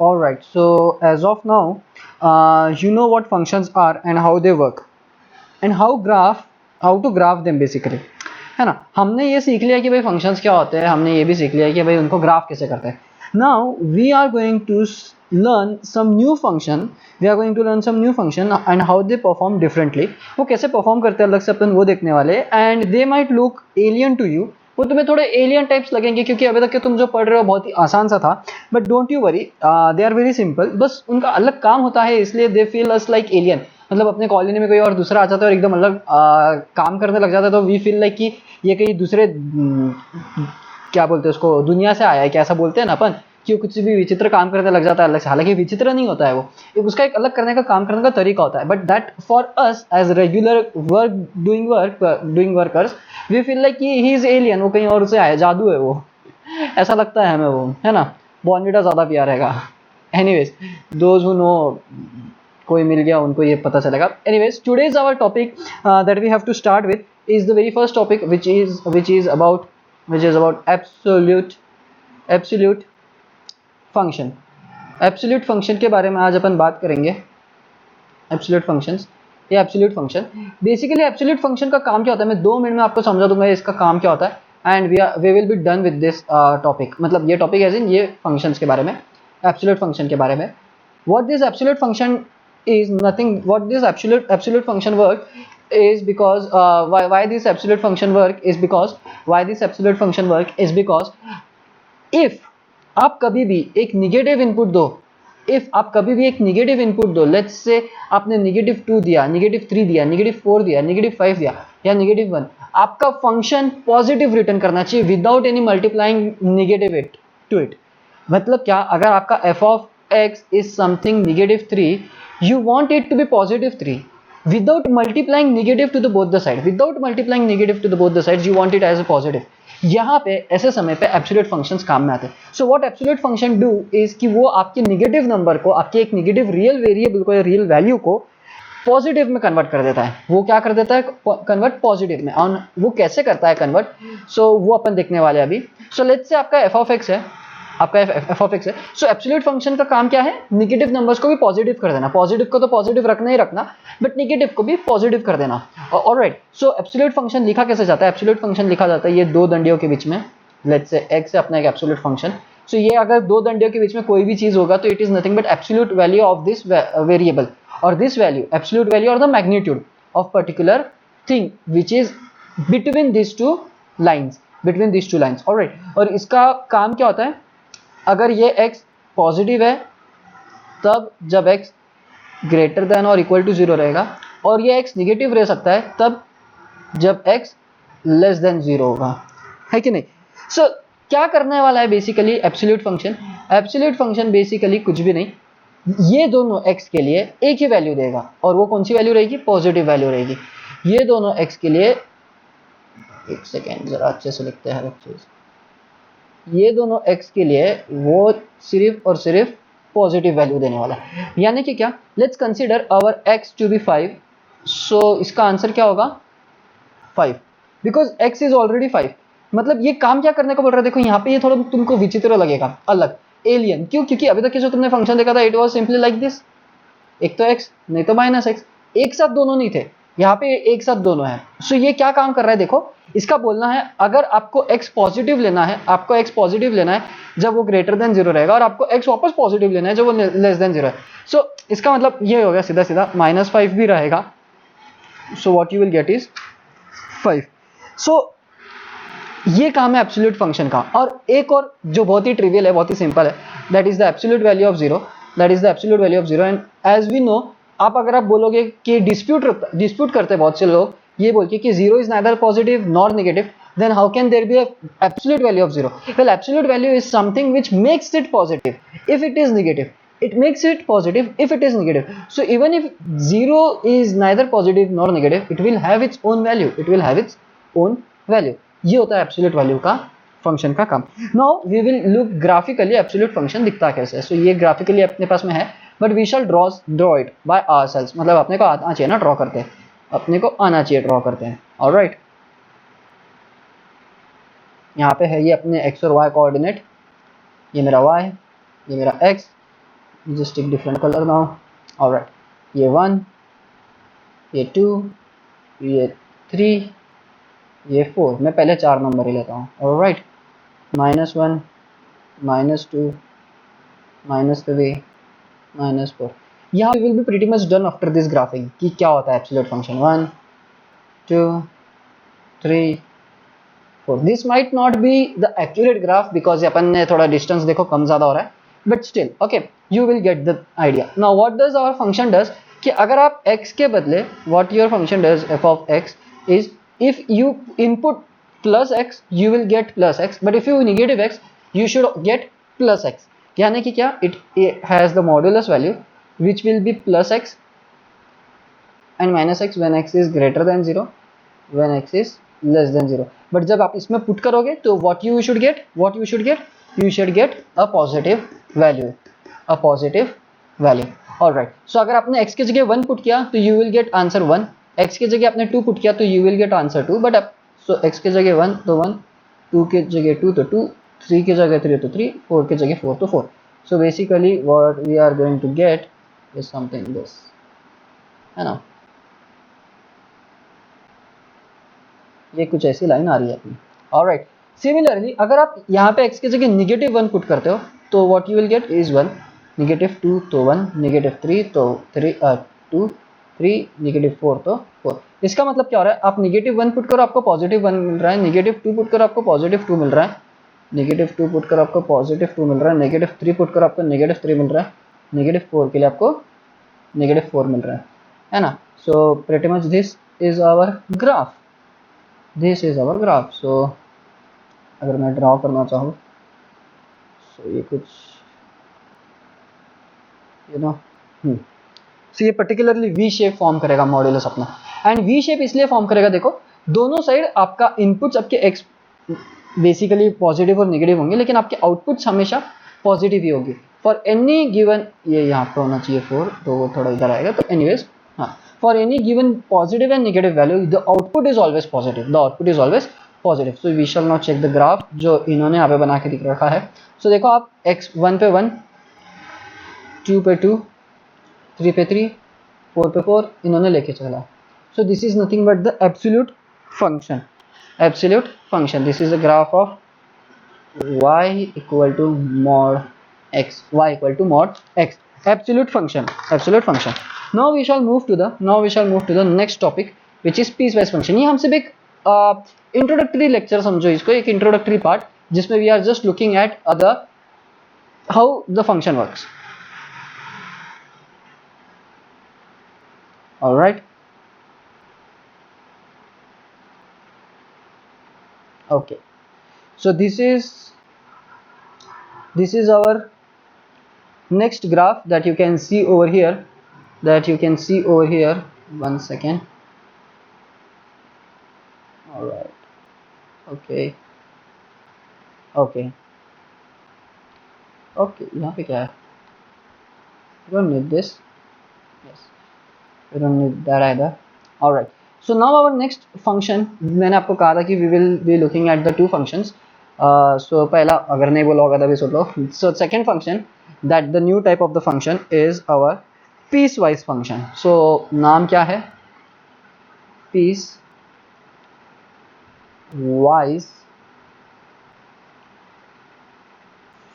All right. So as of now, you know what functions are and how they work and how to graph them basically, है ना। हमने ये सीख लिया कि भाई फंक्शंस क्या होते हैं, हमने ये भी सीख लिया कि भाई उनको ग्राफ कैसे करते हैं। Now we are going to learn some new function, and how they perform differently. वो कैसे परफॉर्म करते हैं अलग से अपन वो देखने वाले, and they might look alien to you. वो तुम्हें थोड़े एलियन टाइप्स लगेंगे क्योंकि अभी तक के तुम जो पढ़ रहे हो बहुत ही आसान सा था, but don't you worry, they are very simple. बस उनका अलग काम होता है इसलिए they feel us like alien. मतलब अपने कॉलोनी में कोई और दूसरा आ जाता है और एकदम अलग काम करने लग जाता है, तो वी फील लाइक कि ये कहीं दूसरे क्या बोलते हैं उसको, दुनिया से आया है क्या, ऐसा बोलते हैं ना अपन कि कुछ भी विचित्र काम करने लग जाता है अलग से। हालांकि विचित्र नहीं होता है वो, उसका एक अलग करने का काम करने का तरीका होता है। But that for us as regular doing workers we feel like कि ही इज एलियन, वो कहीं और से आया, जादू है वो, ऐसा लगता है हमें वो, है ना। बॉर्नविटा ज़्यादा प्यार रहेगा। एनीवेज, दोज हु नो, कोई मिल गया उनको ये पता चलेगा। Anyways, today's our topic that we have to start with is the very first topic which is about absolute function. Absolute function के बारे में आज अपन बात करेंगे। एब्सोल्यूट फंक्शंस, ये absolute function basically, absolute function का काम क्या होता है मैं 2 मिनट में आपको समझा दूंगा इसका काम क्या होता है, and we will be done with this topic. मतलब ये टॉपिक एज इन ये फंक्शंस के बारे में, एब्सोल्यूट फंक्शन के बारे में। what this absolute function is nothing what this absolute function work is because why this absolute function work is because why this absolute function work is because if आप कभी भी एक निगेटिव इनपुट दो, if आप कभी भी एक negative input दो, लेट्स से आपने -2 दिया, -3 दिया, -4 दिया, -5 दिया या -1, आपका फंक्शन पॉजिटिव रिटर्न करना चाहिए without any multiplying negative it to it. मतलब क्या, अगर आपका f of x is something -3, you want it to be +3 without multiplying negative to the both the side, you want it as a positive। यहाँ पे ऐसे समय पे absolute functions काम में आते हैं। So what absolute function do is कि वो आपके नेगेटिव नंबर को, आपके एक नेगेटिव रियल वेरिएबल को या रियल वैल्यू को पॉजिटिव में कन्वर्ट कर देता है। वो क्या कर देता है, कन्वर्ट पॉजिटिव में। और वो कैसे करता है कन्वर्ट, सो वो अपन देखने वाले अभी। सो लेट्स से आपका f of x है, आपका f of x है। सो एब्सोल्यूट फंक्शन का काम क्या है, नेगेटिव नंबर्स को भी पॉजिटिव कर देना। पॉजिटिव को तो पॉजिटिव रखना ही रखना, बट नेगेटिव को भी पॉजिटिव कर देना। ऑलराइट, सो एब्सोल्यूट फंक्शन लिखा कैसे जाता है, एब्सोल्यूट फंक्शन लिखा जाता है ये 2 दंडियों के बीच में। लेट्स से x है अपना एक एब्सोल्यूट फंक्शन। सो ये अगर 2 दंडियों के बीच में कोई भी चीज होगा तो it is nothing but absolute value of this variable, और दिस वैल्यू एब्सोल्यूट वैल्यू और the magnitude of particular thing which is between this two lines. Alright, और इसका काम क्या होता है, अगर ये x पॉजिटिव है तब जब x ग्रेटर देन और इक्वल टू 0 रहेगा, और ये x निगेटिव रह सकता है तब जब x लेस देन 0 होगा, है कि नहीं। सो क्या करने वाला है basically absolute function, absolute function basically कुछ भी नहीं, ये दोनों x के लिए एक ही वैल्यू देगा, और वो कौन सी वैल्यू रहेगी, पॉजिटिव वैल्यू रहेगी। ये दोनों x के लिए, एक सेकेंड जरा अच्छे से लिखते हैं बच्चे, ये दोनों x के लिए वो सिर्फ और सिर्फ पॉजिटिव वैल्यू देने वाला है। यानी कि क्या, let's consider our x to be 5। So इसका आंसर क्या होगा, 5, बिकॉज x इज ऑलरेडी 5। मतलब ये काम क्या करने को बोल रहा है, देखो यहाँ पे ये थोड़ा तुमको विचित्र लगेगा, अलग, एलियन। क्यों, क्योंकि अभी तक जो तुमने फंक्शन देखा था it was simply like this, एक तो x नहीं तो -x, एक साथ दोनों नहीं थे, यहाँ पे एक साथ दोनों है। सो ये क्या काम कर रहा है, देखो इसका बोलना है अगर आपको x पॉजिटिव लेना है, जब वो ग्रेटर देन 0 रहेगा, और आपको x वापस पॉजिटिव लेना है जब वो लेस देन 0 है। सो इसका मतलब ये हो गया सीधा सीधा, -5 भी रहेगा। So what you will gate is 5। सो ये काम है एब्सोल्यूट फंक्शन का। और एक और जो बहुत ही ट्रिवियल है, बहुत ही सिंपल है, that is the absolute value of 0। And as we know, अगर आप बोलोगे कि डिस्प्यूट करते हैं बहुत से लोग ये बोल के कि 0 is neither positive nor negative, then how can there be a absolute value of 0? Well, absolute value is something which makes it positive if it is negative, it makes it positive if it is negative. So even if 0 is neither positive nor negative, it will have its own value. ये होता है absolute value का function का काम। Now we will look graphically absolute function दिखता कैसे है। सो ये ग्राफिकली अपने पास में है, but we shall draw it by ourselves. मतलब अपने को आना चाहिए ना ड्रॉ करते हैं, अपने को आना चाहिए ड्रॉ करते हैं। ऑलराइट, यहाँ पे है ये अपने x और y कोऑर्डिनेट, ये मेरा y, ये मेरा x, just take different colour now. Alright, ये 1, ये 2, ये 3, ये 4। मैं पहले 4 नंबर ही लेता हूँ। ऑलराइट, -1, -2, -3, -4। यहाँ will be pretty much done after this graphing कि क्या होता है absolute function. 1, 2, 3, 4। This might not be the accurate graph because अपन ने थोड़ा डिस्टेंस देखो कम ज़्यादा हो रहा है, but still okay, you will get the idea. Now what does our function does कि अगर आप x के बदले what your function does f of x is if you input plus x you will gate plus x, but if you negative x you should get plus x। यानी कि क्या, it has the modulus value which will be plus x and minus x when x is greater then 0, when x is less than 0। But जब आप इसमें put करोगे तो what you should get, you should get a positive value, a positive value। Alright, so अगर आपने x की जगह 1 put किया तो you will get answer 1, x की जगह आपने 2 पुट किया तो you will get answer 2, but so x की जगह 1 तो 1, 2 की जगह 2 तो 2, 3 की जगह 3 तो 3, 4 की जगह 4 तो 4। So basically what we are going to get is something this, है ना। ये कुछ ऐसी लाइन आ रही है अपनी। ऑलराइट, सिमिलरली अगर आप यहाँ पे x की जगह -1 पुट करते हो तो what you will gate is 1, -2 तो 1, -3 तो 3, 2, 3, -4 तो 4। इसका मतलब क्या हो रहा है, आप -1 पुट करो आपको +1 मिल रहा है, -2 पुट करो आपको +2 मिल रहा है, -2 पुट करो आपको +2 मिल रहा है, -3 पुट करो आपको -3 मिल रहा है, -4 के लिए आपको -4 मिल रहा है ना। So pretty much this is our graph, this is our graph. So अगर मैं ड्रॉ करना चाहूँ सो ये कुछ सो ये पर्टिकुलरली वी शेप फॉर्म करेगा मॉड्यूलस अपना। एंड वी शेप इसलिए फॉर्म करेगा, देखो दोनों साइड आपका इनपुट्स आपके एक्स बेसिकली पॉजिटिव और नेगेटिव होंगे, लेकिन आपके आउटपुट्स हमेशा पॉजिटिव ही होगी फॉर एनी गिवन। ये यहाँ पे होना चाहिए 4 तो वो थोड़ा इधर आएगा, तो एनीवेज हाँ, for any given positive and negative value the output is always positive, the output is always positive. So we shall not check the graph जो इन्होंने यहाँ पे बना के दिख रखा है। सो देखो आप x 1 पे 1, 2 पे 2, 3 पे 3, 4 पे 4 इन्होंने लेके चला। सो this is nothing but the absolute function, absolute function. This is the graph of y equal to mod x, y equal to mod x, absolute function, absolute function। now we shall move to the next topic which is piecewise function। ये हम सिर्फ एक introductory lecture समझो इसको, एक introductory part जिसमें we are just looking at other how the function works. Alright, okay, so this is our next graph that you can see over here, one second। all right, okay, यहाँ पे क्या है, you don't need this, yes, you don't need that either। all right, so now our next function, मैंने आपको कहा था कि we will be looking at the two functions। so पहला अगर नहीं बोला होगा तभी सुन लो। so second function that the new type of the function is our piecewise function। so नाम क्या है, piecewise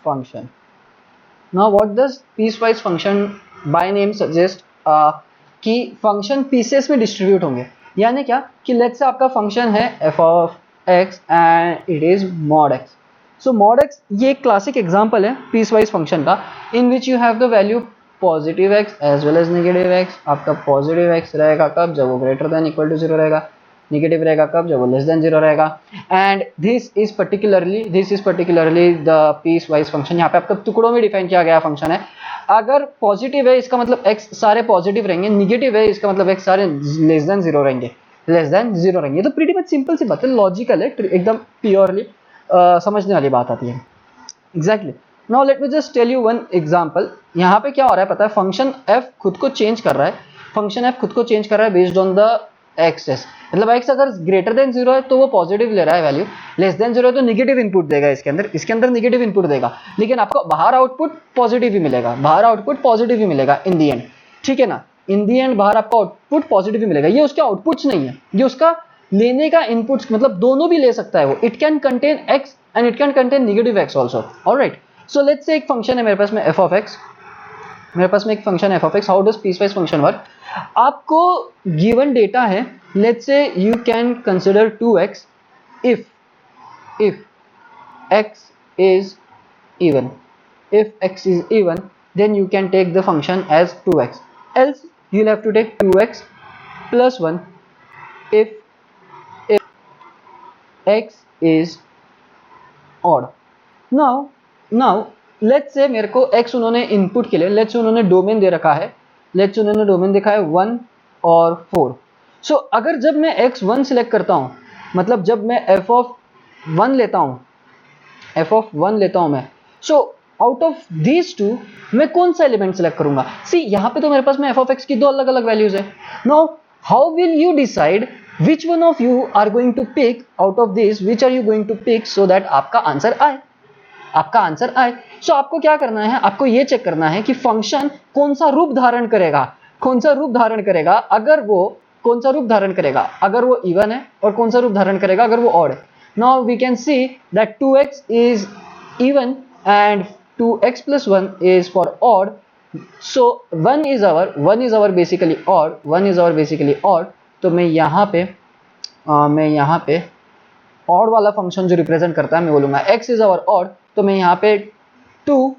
function। now what does piecewise function by name suggest कि फंक्शन पीसेस में डिस्ट्रीब्यूट होंगे। यानी क्या कि लेट्स से आपका फंक्शन है f of x and it is mod x। So mod x ये एक क्लासिक एग्जांपल है पीसवाइज फंक्शन का, in which you have the value positive x as well as negative x। आपका positive x रहेगा कब, जब वो ग्रेटर देन इक्वल टू 0 रहेगा, नेगेटिव रहेगा कब, जब वो लेस देन 0 रहेगा। And this is particularly the piecewise function. यहाँ पे आपका टुकड़ों में डिफाइन किया गया फंक्शन है। अगर पॉजिटिव है इसका मतलब x सारे पॉजिटिव रहेंगे, नेगेटिव है इसका मतलब x सारे लेस देन 0 रहेंगे, तो प्रीटी मच सिंपल सी बात है, लॉजिकल है, एकदम प्योरली समझने वाली बात आती है। Exactly. Now let me just tell you one example. यहाँ पे क्या हो रहा है पता है, फंक्शन f खुद को चेंज कर रहा है, बेस्ड ऑन द एक्सेस, मतलब x अगर ग्रेटर देन 0 है तो वो पॉजिटिव ले रहा है वैल्यू, लेस देन 0 है तो निगेटिव इनपुट देगा इसके अंदर निगेटिव इनपुट देगा, लेकिन आपको बाहर आउटपुट पॉजिटिव ही मिलेगा, बाहर आउटपुट पॉजिटिव ही मिलेगा इन दी एंड, ठीक है ना, इन दी एंड बाहर आपको आउटपुट पॉजिटिव ही मिलेगा। ये उसके आउटपुट्स नहीं है, ये उसका लेने का इनपुट्स, मतलब दोनों भी ले सकता है वो, it can contain x and it can contain negative x also. Alright, so let's say एक फंक्शन है मेरे पास में f ऑफ x, मेरे पास में एक फंक्शन है f of x। How does piecewise function work? आपको गिवन डेटा है, let's say you can consider 2x if x is even, if x is even then you can take the function as 2x, else you'll have to take 2x plus 1 if x is odd। now let's say मेरे को x उन्होंने input के लिए, let's say उन्होंने domain दे रखा है, let's say उन्होंने domain देखा है 1 और 4। सो अगर जब मैं x1 सिलेक्ट करता हूं, मतलब जब मैं f ऑफ 1 लेता हूं, f ऑफ 1 लेता हूं मैं, so out of these two मैं कौन सा एलिमेंट सिलेक्ट करूंगा? सी यहां पे तो मेरे पास में f ऑफ x की दो अलग अलग वैल्यूज है। Now how will you decide which one of you are going to pick out of this, which are you going to pick so that आपका आंसर आए, आपका आंसर आए। सो आपको क्या करना है, आपको ये चेक करना है कि फंक्शन कौन सा रूप धारण करेगा, कौन सा रूप धारण करेगा, अगर वो कौन सा रूप धारण करेगा अगर वो इवन है, और कौन सा रूप धारण करेगा अगर वो ऑड है। Now we can see that 2x is even and 2x plus 1 is for odd, so 1 is our basically odd, 1 is our basically odd। तो मैं यहाँ पे ऑड वाला फंक्शन जो रिप्रेजेंट करता है मैं बोलूंगा x इज आवर ऑड, तो मैं यहाँ पे 2,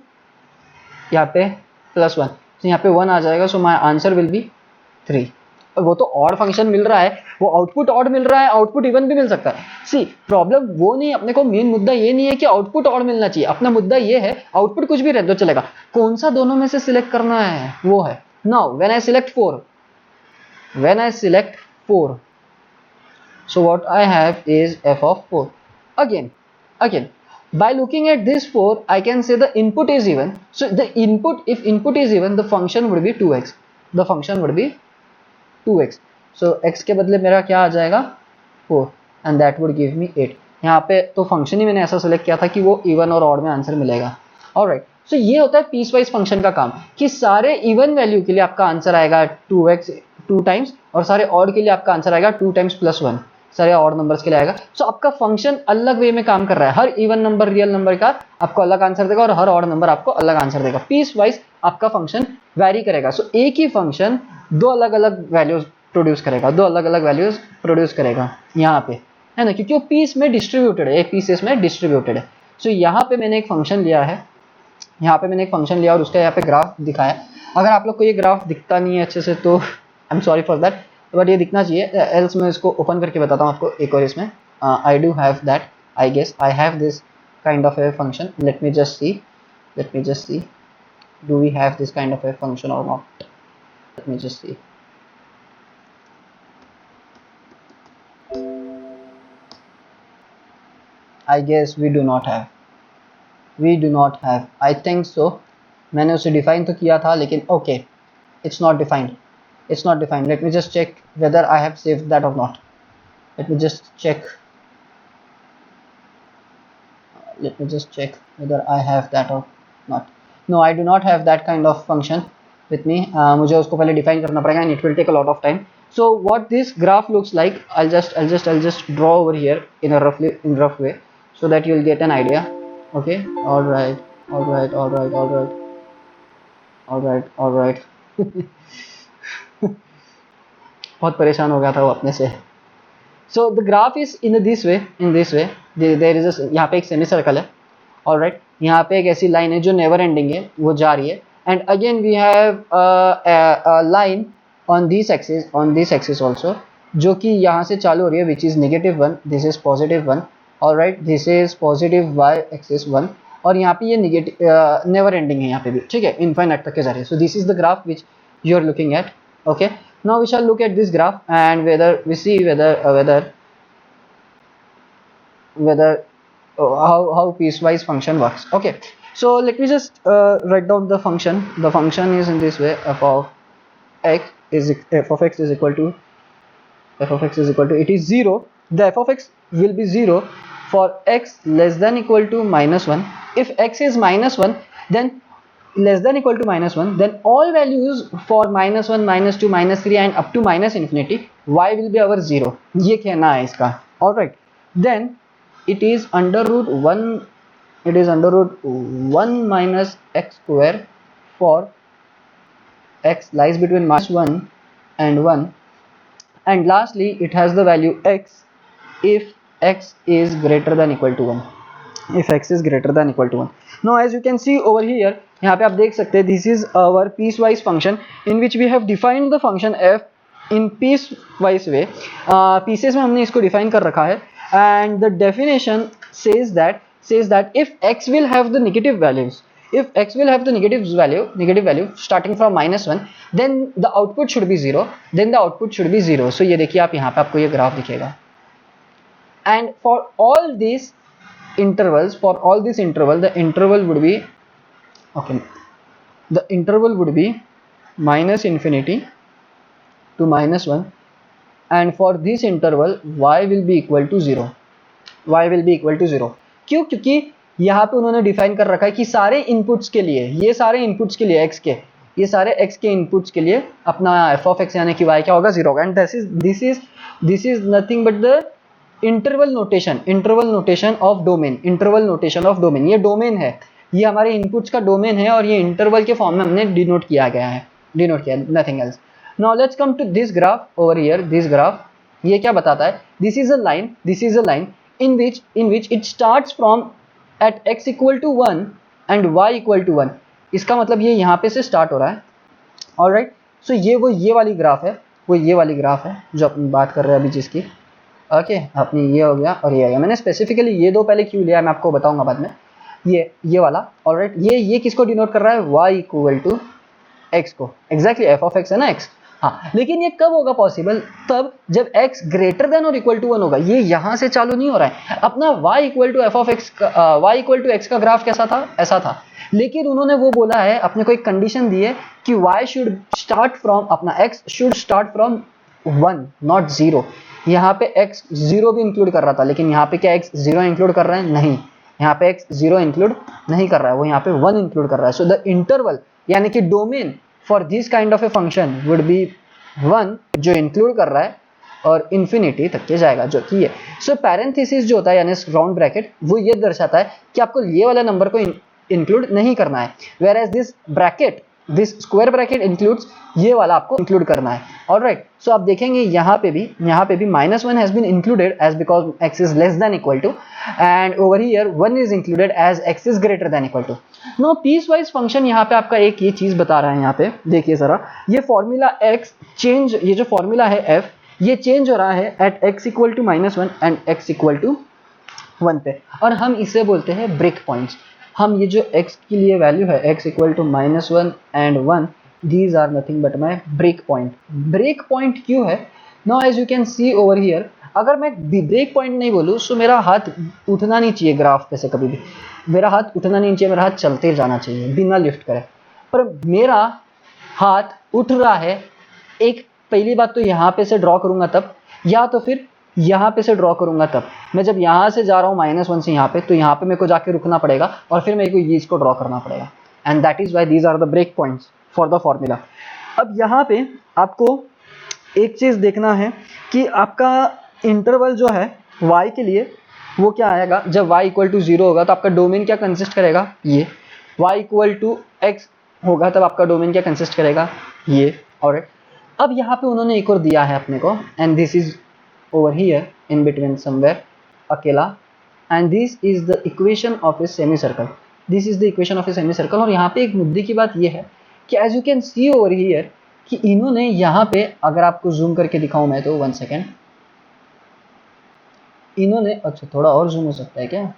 यहाँ पे प्लस 1, तो यहाँ पे 1 आ जाएगा, so my answer will be 3। और वो तो ऑड फंक्शन मिल रहा है, वो आउटपुट ऑड मिल रहा है, आउटपुट इवन भी मिल सकता है। सी प्रॉब्लम वो नहीं, अपने को मेन मुद्दा ये नहीं है कि आउटपुट ऑड मिलना चाहिए, अपना मुद्दा ये है आउटपुट कुछ भी रह दो चलेगा, कौन सा दोनों में से सिलेक्ट करना है वो है। Now when I select 4, so what I have is f of 4। Again by looking at this 4 I can say the input is even, so the input, if input is even the function would be 2x, the function would be 2x, so x के बदले मेरा क्या आ जाएगा 4 and that would give me 8। यहाँ पे तो function ही मैंने ऐसा सेलेक्ट किया था कि वो इवन और ऑड में आंसर मिलेगा। ऑलराइट, सो ये होता है पीस वाइज फंक्शन का काम कि सारे इवन वैल्यू के लिए आपका आंसर आएगा 2x 2 टाइम्स, और सारे ऑड के लिए आपका आंसर आएगा 2 टाइम्स प्लस 1, सारे ऑड नंबर्स के लिए आएगा। सो आपका फंक्शन अलग वे में काम कर रहा है, her even number real number का आपको अलग आंसर देगा और हर ऑड नंबर आपको अलग आंसर देगा, पीस वाइज आपका फंक्शन वैरी करेगा। सो एक ही फंक्शन दो अलग अलग वैल्यूज प्रोड्यूस करेगा, यहाँ पे है ना, क्योंकि वो पीस में डिस्ट्रीब्यूटेड है, एक पीसेस में डिस्ट्रीब्यूटेड है। सो यहाँ पे मैंने एक फंक्शन लिया है, और उसका यहाँ पे ग्राफ दिखाया। अगर आप लोग को ये ग्राफ दिखता नहीं है अच्छे से तो I am sorry for that, but ये दिखना चाहिए, एल्स मैं इसको ओपन करके बताता हूँ आपको एक और इसमें। I do have that, I guess I have this kind of a function, let me just see do we have this kind of a function और not, let me just see. I guess we do not have, I think so। मैंने उसे define तो किया था लेकिन okay, it's not defined, let me just check whether I have saved that or not, let me just check whether I have that or not। No, I do not have that kind of function with me। मुझे उसको पहले define करना पड़ेगा and it will take a lot of time। So what this graph looks like, I'll just draw over here in a rough way so that you'll get an idea। Okay, all right बहुत परेशान हो गया था वो अपने से। So the graph is in this way, there is a, यहाँ पे एक सेमी सर्कल है, all right, यहाँ पे एक ऐसी लाइन है जो नेवर एंडिंग है, वो जा रही है, and again we have a line on this axis also, जो कि यहाँ से चालू हो रही है, which is -1, this is +1, all right, this is positive y axis 1, और यहाँ पे ये नेगेटिव नेवर एंडिंग है यहाँ पे भी, ठीक है, इनफाइनाइट तक के जा रही है। So this is the graph which you are looking at. Okay, now we shall look at this graph and whether we see whether how piecewise function works। Okay, so let me just write down the function is in this way, f of x is equal to f of x is equal to, it is 0, the f of x will be 0 for x less than equal to -1. If x is -1, then less than equal to -1, then all values for -1, -2, -3 and up to -infinity, y will be our 0. ये कहना है इसका. Alright, then it is under root 1, it is under root 1 minus x square for x lies between -1 and 1, and lastly it has the value x if x is greater than equal to 1, if x is greater than equal to 1. Now as you can see over here, यहाँ पे आप देख सकते हैं, this is our piecewise function in which we have defined the function f in piecewise way. pieces में हमने इसको define कर रखा है, and the definition says that if x will have the negative values, if x will have the negative value starting from -1, then the output should be 0, then the output should be 0. So ये देखिए आप, यहाँ पे आपको ये graph दिखेगा, and for all these intervals, the interval would be, okay, the interval would be -infinity to -1, and for this interval y will be equal to 0, y will be equal to 0. क्यों? क्योंकि यहाँ पे उन्होंने define कर रखा है कि सारे इनपुट्स के लिए, ये सारे इनपुट्स के लिए x के, ये सारे x के इनपुट्स के लिए अपना f of x यानी कि y क्या होगा, 0 होगा. And this is nothing but the interval notation of domain. ये डोमेन है, ये हमारे इनपुट्स का डोमेन है, और ये इंटरवल के फॉर्म में हमने डिनोट किया, nothing else. Now let's come to this graph over here. This graph ये क्या बताता है? This is a line in which it starts from at x equal to 1 and y equal to 1. इसका मतलब ये यहाँ पे से स्टार्ट हो रहा है. ऑलराइट, सो ये वाली ग्राफ है, जो अपनी बात कर रहे हैं अभी जिसकी. ओके, अपनी ये हो गया और ये हो गया. मैंने स्पेसिफिकली ये दो पहले क्यों लिया मैं आपको बताऊंगा बाद में. ये वाला, ऑलराइट, ये किसको डिनोट कर रहा है? y इक्वल टू x को. एग्जैक्टली f ऑफ x है ना x. हाँ, लेकिन ये कब होगा पॉसिबल? तब जब x ग्रेटर देन और इक्वल टू 1 होगा. ये यहाँ से चालू नहीं हो रहा है. अपना y equal to f of x, y equal to x का ग्राफ कैसा था? ऐसा था. लेकिन उन्होंने वो बोला है, अपने को एक कंडीशन दी है कि y शुड स्टार्ट फ्रॉम, अपना x should start from 1 not 0. यहाँ पे x 0 भी इंक्लूड कर रहा था, लेकिन यहाँ पे क्या x 0 इंक्लूड कर रहा है? नहीं, यहाँ पे x 0 इंक्लूड नहीं कर रहा है, वो यहाँ पे 1 इंक्लूड कर रहा है. सो द इंटरवल यानी कि domain for this kind of a function would be 1, जो इंक्लूड कर रहा है और इन्फिनिटी तक के जाएगा, जो कि है. सो पैरेंथेसिस जो होता है यानी राउंड ब्रैकेट, वो ये दर्शाता है कि आपको ये वाला नंबर को इंक्लूड नहीं करना है, whereas this square bracket includes, ये वाला आपको इंक्लूड करना है. ऑलराइट, सो आप देखेंगे यहाँ पे भी -1 has been included as because x is less than equal to, and over here 1 is included as x is greater than equal to. No piecewise function यहाँ पे आपका एक ये चीज बता रहा है. यहाँ पे देखिए जरा, ये फॉर्मूला x चेंज, ये जो फॉर्मूला है f, ये चेंज हो रहा है at x equal to -1 and x equal to 1 पे, और हम इसे बोलते हैं ब्रेक पॉइंट्स. हम ये जो x के लिए वैल्यू है x equal to -1 and 1, these are nothing but my break point. Break point क्यों है? Now as you can see over here, अगर मैं ब्रेक पॉइंट नहीं बोलूँ तो मेरा हाथ उठना नहीं चाहिए ग्राफ पे से, कभी भी मेरा हाथ उठना नहीं चाहिए, मेरा हाथ चलते जाना चाहिए बिना लिफ्ट करे. पर मेरा हाथ उठ रहा है. एक पहली बात तो यहाँ पे से ड्रॉ करूँगा तब, या तो फिर यहाँ पे से ड्रॉ करूँगा तब. मैं जब यहाँ से जा रहा हूँ -1 से यहाँ पे, तो यहाँ पे मेरे को जाके रुकना पड़ेगा और फिर मेरे को ये इसको ड्रॉ करना पड़ेगा. And that is why these are the break points for the formula. अब यहाँ पे आपको एक चीज़ देखना है कि आपका इंटरवल जो है y के लिए वो क्या आएगा. जब y इक्वल टू 0 होगा तो आपका डोमेन क्या कंसिस्ट करेगा? ये. y इक्वल टू x होगा तब आपका डोमेन क्या कंसिस्ट करेगा? ये. ऑलराइट, अब यहाँ पे उन्होंने एक और दिया है अपने को, and this is over here in between somewhere अकेला, and this is the equation of a semicircle. This is the equation of a semicircle. और यहाँ पे एक मुद्दे की बात ये है कि as you can see over here कि इन्होंने यहाँ पे, अगर आपको जूम करके दिखाऊं मैं तो 1 सेकेंड, इन्होंने, अच्छा थोड़ा और जूम हो सकता है क्या?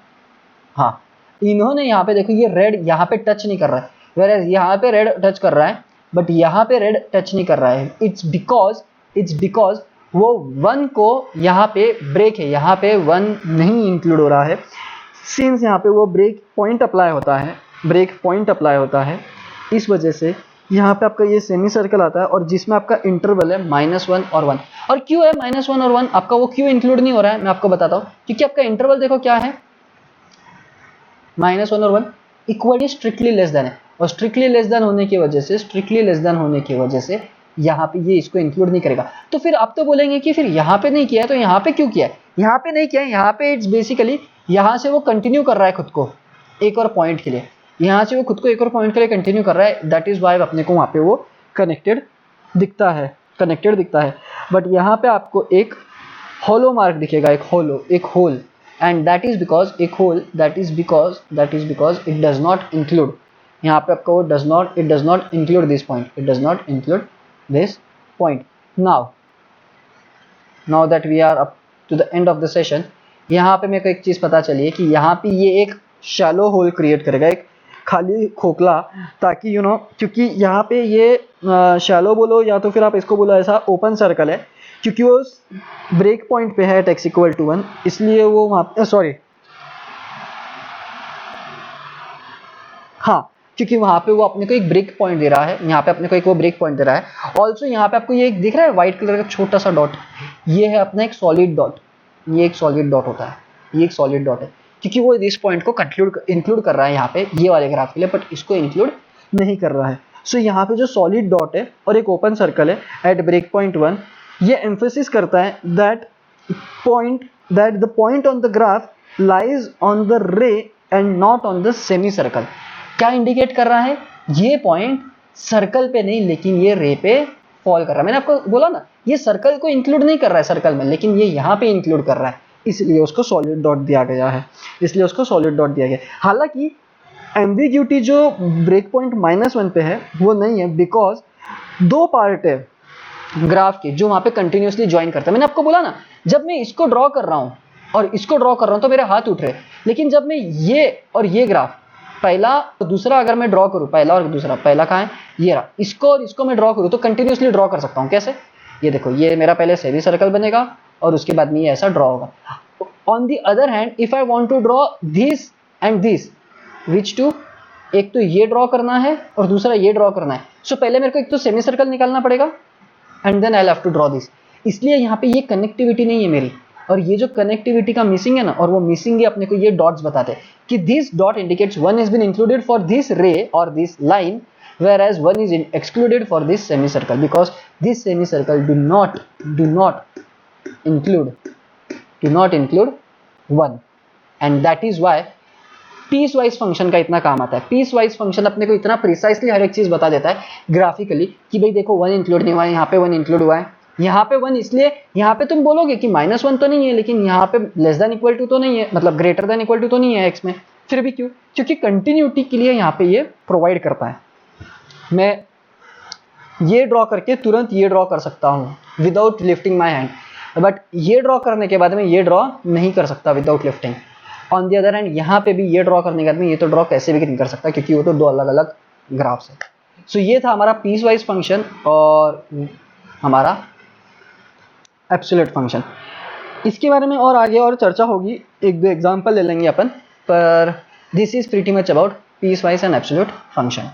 हाँ, इन्होंने यहाँ पे देखो, ये रेड यहाँ पे टच नहीं कर रहा है, वेयर यहाँ पे रेड टच कर रहा है, बट यहाँ पे रेड टच नहीं कर रहा है. इट्स बिकॉज वो 1 को यहाँ पे ब्रेक है, यहाँ पे 1 नहीं इंक्लूड हो रहा है, सिंस यहाँ पे वो ब्रेक पॉइंट अप्लाई होता है, इस वजह से यहाँ पे आपका ये सेमी सर्कल आता है और जिसमें आपका इंटरवल है -1 और 1। और क्यों है -1 और 1 आपका, वो क्यों इंक्लूड नहीं हो रहा है मैं आपको बताता हूँ। क्योंकि आपका इंटरवल देखो क्या है, -1 और 1 इक्वली स्ट्रिक्टली लेस देन है, और स्ट्रिक्टली लेस देन होने की वजह से यहाँ पे ये इसको इंक्लूड नहीं करेगा। तो फिर आप तो बोलेंगे कि फिर यहाँ पे नहीं किया है तो यहाँ पे क्यों किया है? यहाँ पे नहीं किया है, यहाँ पे इट्स बेसिकली यहाँ से वो कंटिन्यू कर रहा है खुद को एक और पॉइंट के लिए, यहाँ से वो खुद को एक और पॉइंट के लिए कंटिन्यू कर रहा है, दैट इज वाई अपने को वहाँ पे वो कनेक्टेड दिखता है, बट यहाँ पे आपको एक होलो मार्क दिखेगा, एक hole, and that is because it does not include, यहाँ पे आपका वो it does not include this point. Now that we are up to the end of the session, यहाँ पे मेरे को एक चीज पता चली है कि यहाँ पे ये एक शैलो होल क्रिएट करेगा, एक खाली खोखला, ताकि क्योंकि यहाँ पे ये शैलो बोलो या तो फिर आप इसको बोलो ऐसा ओपन सर्कल है, क्योंकि वो ब्रेक पॉइंट पे है x = 1, इसलिए वो वहाँ सॉरी हाँ, क्योंकि वहाँ पे वो अपने को एक ब्रेक पॉइंट दे रहा है, यहाँ पे अपने को एक वो ब्रेक पॉइंट दे रहा है। ऑल्सो यहाँ पे आपको ये एक दिख रहा है व्हाइट कलर का छोटा सा डॉट, ये है अपना एक सॉलिड डॉट, ये एक सॉलिड डॉट होता है, ये एक सॉलिड डॉट है, क्योंकि वो इस पॉइंट को इंक्लूड कर रहा है यहाँ पे ये वाले ग्राफ के लिए, बट इसको इंक्लूड नहीं कर रहा है। सो यहाँ पे जो सॉलिड डॉट है और एक ओपन सर्कल है एट ब्रेक पॉइंट 1, ये एम्फेसिस करता है that the point on the graph lies on the रे and not on the semi circle. क्या इंडिकेट कर रहा है? ये पॉइंट सर्कल पे नहीं लेकिन ये रे पे फॉल कर रहा है। मैंने आपको बोला ना, ये सर्कल को इंक्लूड नहीं कर रहा है सर्कल में, लेकिन ये यहाँ पे इंक्लूड कर रहा है, इसलिए उसको सॉलिड डॉट दिया गया है, हालांकि एम्बिग्यूटी जो ब्रेक पॉइंट -1 पे है वो नहीं है, बिकॉज दो पार्ट है ग्राफ के जो वहां पे कंटिन्यूसली ज्वाइन करता है। मैंने आपको बोला ना, जब मैं इसको ड्रॉ कर रहा हूं और इसको ड्रॉ कर रहा हूं तो मेरे हाथ उठ रहे, लेकिन जब मैं ये और ये ग्राफ पहला और दूसरा अगर मैं ड्रॉ करूं, पहला और दूसरा, पहला कहां है, ये रहा, इसको और इसको मैं ड्रॉ करूं तो कंटिन्यूसली ड्रॉ कर सकता हूं। कैसे? ये देखो, ये मेरा पहले सेमी सर्कल बनेगा और उसके बाद में ये ऐसा ड्रॉ होगा। On the other hand, if I want to draw this and this, which two, एक तो ये ड्रॉ करना है और दूसरा ये ड्रॉ करना है, सो पहले मेरे को एक तो सेमी सर्कल निकालना पड़ेगा and then I have to draw this. इसलिए यहाँ पे ये कनेक्टिविटी नहीं है मेरी, और ये जो कनेक्टिविटी का मिसिंग है ना, और वो मिसिंग है अपने को ये डॉट्स बताते हैं कि this dot indicates one has been included for this ray और this line, whereas one is excluded for this semicircle because this semicircle do not include one, and that is why piecewise function का इतना काम आता है। Piece wise function अपने को इतना precisely हर एक चीज बता देता है ग्राफिकली कि भाई देखो 1 इंक्लूड नहीं हुआ है, यहाँ पे 1 इंक्लूड हुआ है, यहाँ पे 1, इसलिए यहाँ पे तुम बोलोगे कि -1 तो नहीं है, लेकिन यहाँ पे <= तो नहीं है, मतलब <= तो नहीं है x में, फिर भी क्यों? क्योंकि कंटिन्यूटी के लिए यहाँ पे ये प्रोवाइड करता है। मैं ये ड्रॉ करके तुरंत ये ड्रॉ कर सकता हूँ without lifting my hand, but ये ड्रॉ करने के बाद में ये ड्रॉ नहीं कर सकता without lifting. On the other hand यहाँ पे भी ये ड्रॉ करने के बाद में ये तो ड्रॉ कैसे भी नहीं कर सकता, क्योंकि वो तो दो अलग अलग ग्राफ्स है। सो ये था हमारा पीस वाइज फंक्शन और हमारा एब्सोल्यूट फंक्शन। इसके बारे में और आगे और चर्चा होगी, एक दो एग्जाम्पल ले लेंगे अपन, पर this is pretty much about piece wise and absolute function.